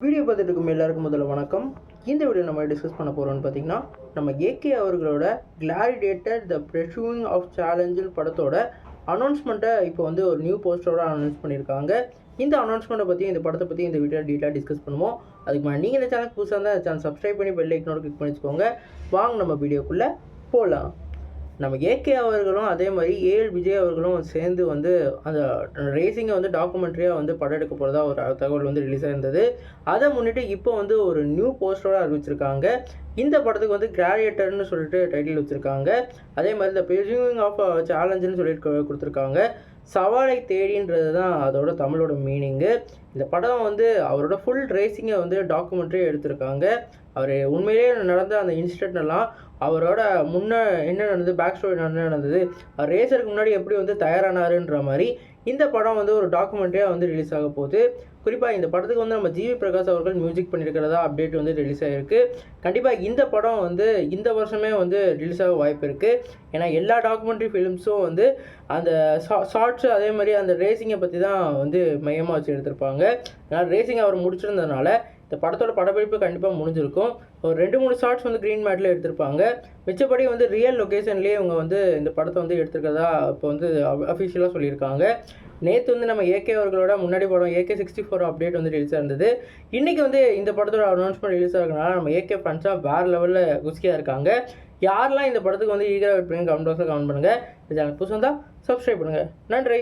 Video பார்த்துட்டு இருக்கும் எல்லாருக்கும் முதல்ல வணக்கம். இந்த வீடியோ நம்ம டிஸ்கஸ் பண்ண போகிறோம்னு பார்த்தீங்கன்னா, நம்ம ஏகே அவர்களோட கிளாடியேட்டர் த ப்ரெஷூயிங் ஆஃப் சேலஞ்சில் படத்தோட அனௌன்ஸ்மெண்ட்டை இப்போ வந்து ஒரு நியூ போஸ்டரோட அனௌன்ஸ் பண்ணியிருக்காங்க. இந்த அனௌன்ஸ்மெண்ட்டை பற்றி இந்த படத்தை பற்றி இந்த வீடியோ டீட்டெயிலாக டிஸ்கஸ் பண்ணுவோம். அதுக்கு மேலே நீங்கள் இந்த சேனல் புதுசாக இருந்தால் சேனல் சப்ஸ்கிரைப் பண்ணி பெல் ஐக்கனோட கிளிக் பண்ணி வச்சுக்கோங்க. வாங்க நம்ம வீடியோக்குள்ளே போகலாம். நம்ம ஏகே அவர்களும் அதே மாதிரி ஏஎல் விஜய் அவர்களும் சேர்ந்து வந்து அந்த ரேசிங்கை வந்து டாக்குமெண்ட்ரியாக வந்து படம் எடுக்க போகிறதா ஒரு தகவல் வந்து ரிலீஸ் ஆயிருந்தது. அதை முன்னிட்டு இப்போ வந்து ஒரு நியூ போஸ்டரோட அறிவிச்சிருக்காங்க. இந்த படத்துக்கு வந்து கிளாடியேட்டர்னு சொல்லிட்டு டைட்டில் வச்சுருக்காங்க. அதே மாதிரி இந்த ப்ரெஷூயிங் ஆஃப் சேலஞ்சுன்னு சொல்லிட்டு கொடுத்துருக்காங்க. சவாலை தேடின்றது தான் அதோட தமிழோட மீனிங்கு. இந்த படம் வந்து அவரோட ஃபுல் ரேசிங்கை வந்து டாக்குமெண்ட்ரியாக எடுத்திருக்காங்க. அவர் உண்மையிலேயே நடந்த அந்த இன்சிடென்ட்லாம், அவரோட முன்ன என்ன நடந்தது, பேக் ஸ்டோரி என்ன நடந்தது, அவர் ரேசருக்கு முன்னாடி எப்படி வந்து தயாரானாருன்ற மாதிரி இந்த படம் வந்து ஒரு டாக்குமெண்ட்ரியாக வந்து ரிலீஸ் ஆக போகுது. குறிப்பாக இந்த படத்துக்கு வந்து நம்ம ஜிவி பிரகாஷ் அவர்கள் மியூசிக் பண்ணியிருக்கிறதா அப்டேட் வந்து ரிலீஸ் ஆகிருக்கு. கண்டிப்பாக இந்த படம் வந்து இந்த வருஷமே வந்து ரிலீஸ் ஆக வாய்ப்பு இருக்குது. ஏன்னா எல்லா டாக்குமெண்ட்ரி ஃபிலிம்ஸும் வந்து அந்த ஷார்ட்ஸு அதே மாதிரி அந்த ரேசிங்கை பற்றி தான் வந்து மையமாக வச்சு எடுத்திருப்பாங்க. ஏன்னா ரேசிங் அவர் முடிச்சிருந்ததுனால இந்த படத்தோட படப்பிடிப்பு கண்டிப்பாக முடிஞ்சிருக்கும். ஒரு 2-3 ஷார்ட்ஸ் வந்து க்ரீன் மேட்டில் எடுத்திருப்பாங்க. மிச்சப்படி வந்து ரியல் லொக்கேஷன்லேயே இவங்க வந்து இந்த படத்தை வந்து எடுத்துருக்கிறதா இப்போ வந்து அஃபிஷியலாக சொல்லியிருக்காங்க. நேற்று வந்து நம்ம ஏகே அவர்களோட முன்னாடி படம் AK 64 அப்டேட் வந்து ரிலீஸ் ஆயிருந்தது. இன்றைக்கி வந்து இந்த படத்தோட அனௌன்ஸ்மெண்ட் ரிலீஸ் ஆகிறதுனால நம்ம ஏகே ஃபேன்ஸாக வேறு லெவலில் குஸ்கியாக இருக்காங்க. யாரெல்லாம் இந்த படத்துக்கு வந்து ஈகராக வெயிட் பண்ணி கமெண்ட் பாக்ஸில் கமெண்ட் பண்ணுங்கள். இது சேனல் புதுசாக இருந்தால் சப்ஸ்கிரைப் பண்ணுங்கள். நன்றி.